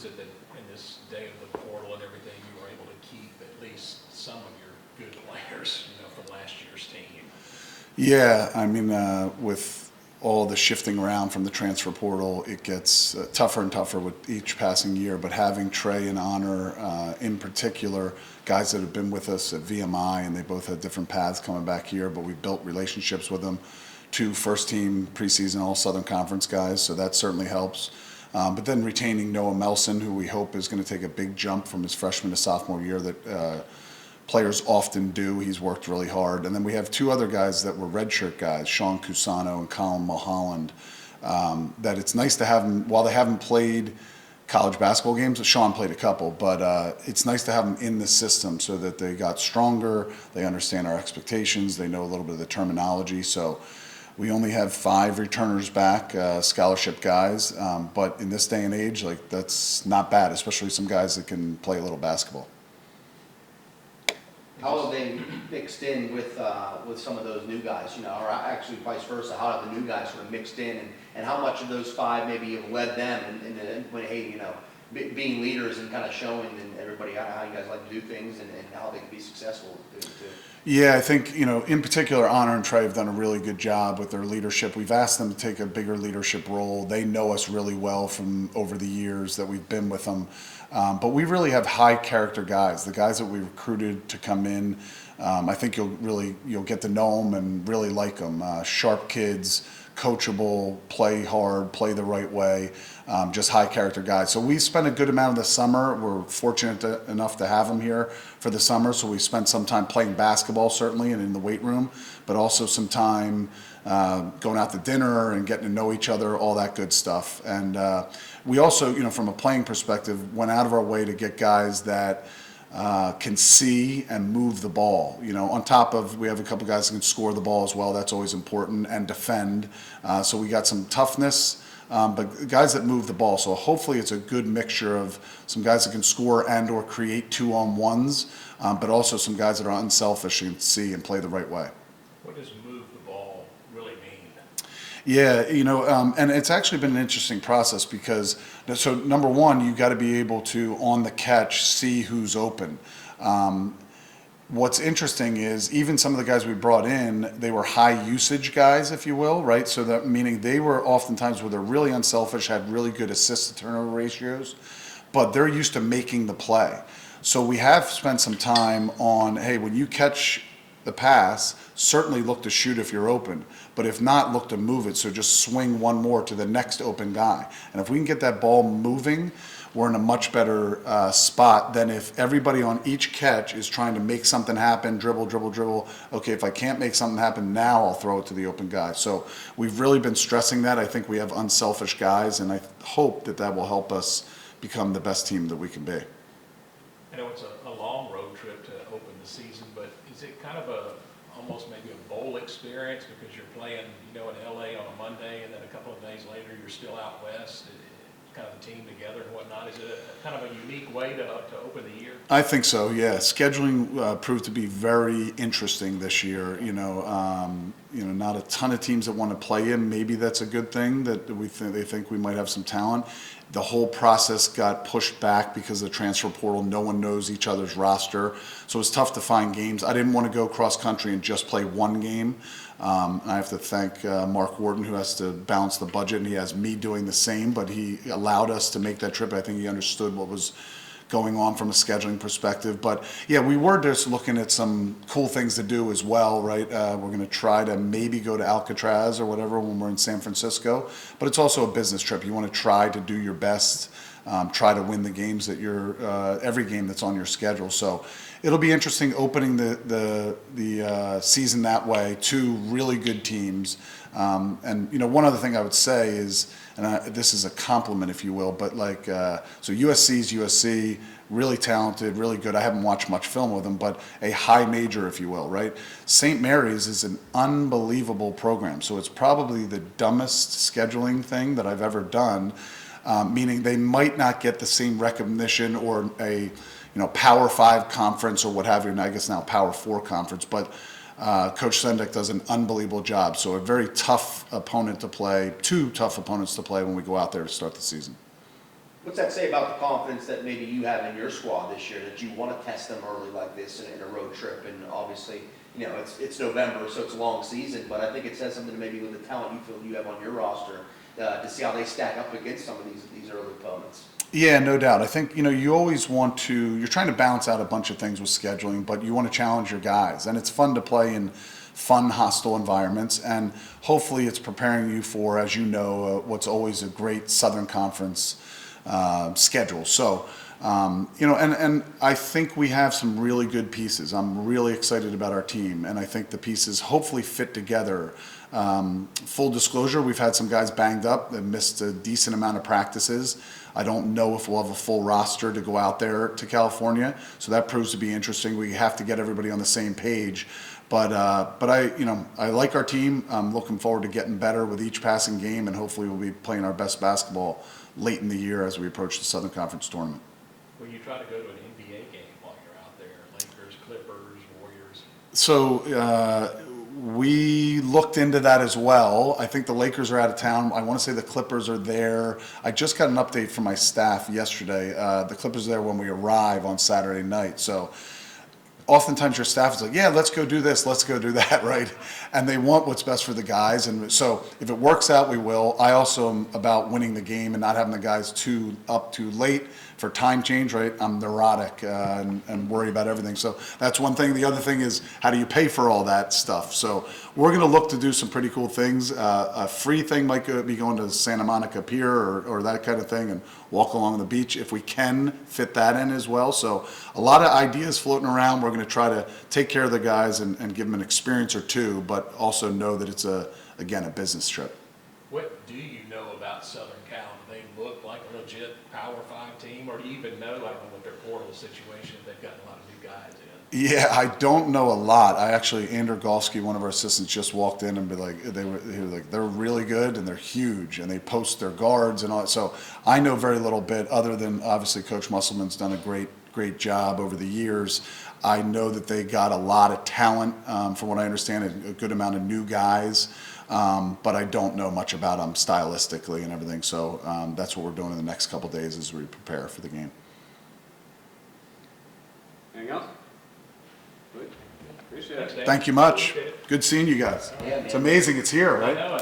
is it that in this day of the portal and everything, you were able to keep at least some of your good players, from last year's team? Yeah, I mean, with all the shifting around from the transfer portal, it gets tougher and tougher with each passing year. But having Trey and Honor, in particular, guys that have been with us at VMI, and they both had different paths coming back here, but we built relationships with them. 2 first-team preseason All-Southern Conference guys, so that certainly helps. But then retaining Noah Melson, who we hope is going to take a big jump from his freshman to sophomore year that players often do. He's worked really hard. And then we have 2 other guys that were redshirt guys, Sean Cusano and Colin Mulholland, that it's nice to have them, while they haven't played college basketball games, Sean played a couple, but it's nice to have them in the system so that they got stronger, they understand our expectations, they know a little bit of the terminology. So we only have 5 returners back, scholarship guys, but in this day and age, like, that's not bad, especially some guys that can play a little basketball. How have they mixed in with some of those new guys, or actually vice versa? How have the new guys sort of mixed in, and how much of those 5 maybe have led them being leaders and kind of showing everybody how you guys like to do things and how they can be successful too? Yeah, I think, in particular, Honor and Trey have done a really good job with their leadership. We've asked them to take a bigger leadership role. They know us really well from over the years that we've been with them. But we really have high character guys. The guys that we recruited to come in, I think you'll get to know them and really like them. Sharp kids, coachable, play hard, play the right way, just high character guys. So we spent a good amount of the summer. We're fortunate enough to have them here for the summer. So we spent some time playing basketball, certainly, and in the weight room, but also some time going out to dinner and getting to know each other, all that good stuff. And we also, from a playing perspective, went out of our way to get guys that can see and move the ball. On top of, we have a couple guys that can score the ball as well. That's always important, and defend. So we got some toughness, but guys that move the ball. So hopefully it's a good mixture of some guys that can score and or create 2-on-1s, but also some guys that are unselfish and see and play the right way. What does move the ball really mean? Yeah, and it's actually been an interesting process because, so number one, you got to be able to, on the catch, see who's open. What's interesting is even some of the guys we brought in, they were high usage guys, if you will, right? So that meaning they were oftentimes where they're really unselfish, had really good assist to turnover ratios, but they're used to making the play. So we have spent some time on, hey, when you catch the pass, certainly look to shoot if you're open, but if not, look to move it. So just swing one more to the next open guy. And if we can get that ball moving, we're in a much better spot than if everybody on each catch is trying to make something happen, dribble, dribble, dribble. Okay, if I can't make something happen now, I'll throw it to the open guy. So we've really been stressing that. I think we have unselfish guys, and I hope that will help us become the best team that we can be. I know it's a long road trip to open the season, but is it kind of almost maybe a bowl experience because you're playing, in LA on a Monday, and then a couple of days later you're still out west, kind of the team together and whatnot? Is it kind of a unique way to open the year? I think so, yeah. Scheduling proved to be very interesting this year. Not a ton of teams that want to play in. Maybe that's a good thing that they think we might have some talent. The whole process got pushed back because of the transfer portal. No one knows each other's roster. So it's tough to find games. I didn't want to go cross country and just play one game. I have to thank Mark Wharton, who has to balance the budget, and he has me doing the same, but he allowed us to make that trip. I think he understood what was going on from a scheduling perspective. But yeah, we were just looking at some cool things to do as well, right? We're going to try to maybe go to Alcatraz or whatever when we're in San Francisco, but it's also a business trip. You want to try to do your best, try to win the games that every game that's on your schedule. So it'll be interesting opening the season that way. 2 really good teams. And one other thing I would say is, and this is a compliment, if you will, but so USC's USC, really talented, really good. I haven't watched much film with them, but a high major, if you will, right? St. Mary's is an unbelievable program. So it's probably the dumbest scheduling thing that I've ever done, meaning they might not get the same recognition or a Power 5 conference or what have you, and I guess now Power 4 conference, but Coach Sendek does an unbelievable job. So a very tough opponent to play, 2 tough opponents to play when we go out there to start the season. What's that say about the confidence that maybe you have in your squad this year, that you want to test them early like this in a road trip? And obviously, you know, it's November, so it's a long season, but I think it says something maybe with the talent you feel you have on your roster to see how they stack up against some of these early opponents. Yeah, no doubt. I think, you know, you always want to, you're trying to balance out a bunch of things with scheduling, but you want to challenge your guys. And it's fun to play in fun, hostile environments. And hopefully it's preparing you for, as you know, what's always a great Southern Conference schedule. So, you know, and I think we have some really good pieces. I'm really excited about our team, and I think the pieces hopefully fit together. Full disclosure, we've had some guys banged up that missed a decent amount of practices. I don't know if we'll have a full roster to go out there to California, so that proves to be interesting. We have to get everybody on the same page. But I like our team. I'm looking forward to getting better with each passing game, and hopefully we'll be playing our best basketball late in the year as we approach the Southern Conference tournament. Will you try to go to an NBA game while you're out there? Lakers, Clippers, Warriors? So we looked into that as well. I think the Lakers are out of town. I want to say the Clippers are there. I just got an update from my staff yesterday. The Clippers are there when we arrive on Saturday night. So oftentimes your staff is like, yeah, let's go do this, let's go do that, right? And they want what's best for the guys. And so if it works out, we will. I also am about winning the game and not having the guys too late for time change, right? I'm neurotic and worry about everything. So that's one thing. The other thing is, how do you pay for all that stuff? So we're going to look to do some pretty cool things. A free thing might be going to Santa Monica Pier or that kind of thing and walk along the beach if we can fit that in as well. So a lot of ideas floating around. We're going to try to take care of the guys and give them an experience or two, but also know that it's again, a business trip. What do you know about Southern Cal? Do they look like a legit Power 5 team, or do you even know, like, with their portal situation, they've gotten a lot of new guys in? Yeah, I don't know a lot. Andrew Golsky, one of our assistants, just walked in and he was like, they're really good and they're huge and they post their guards and all that. So I know very little bit, other than obviously Coach Musselman's done a great job over the years. I know that they got a lot of talent, from what I understand, a good amount of new guys. But I don't know much about them stylistically and everything. So that's what we're doing in the next couple of days as we prepare for the game. Anything else? Good. Appreciate it. Thanks, Dan. Thank you much. Appreciate it. Good seeing you guys. Yeah, man. It's amazing it's here, I right? know,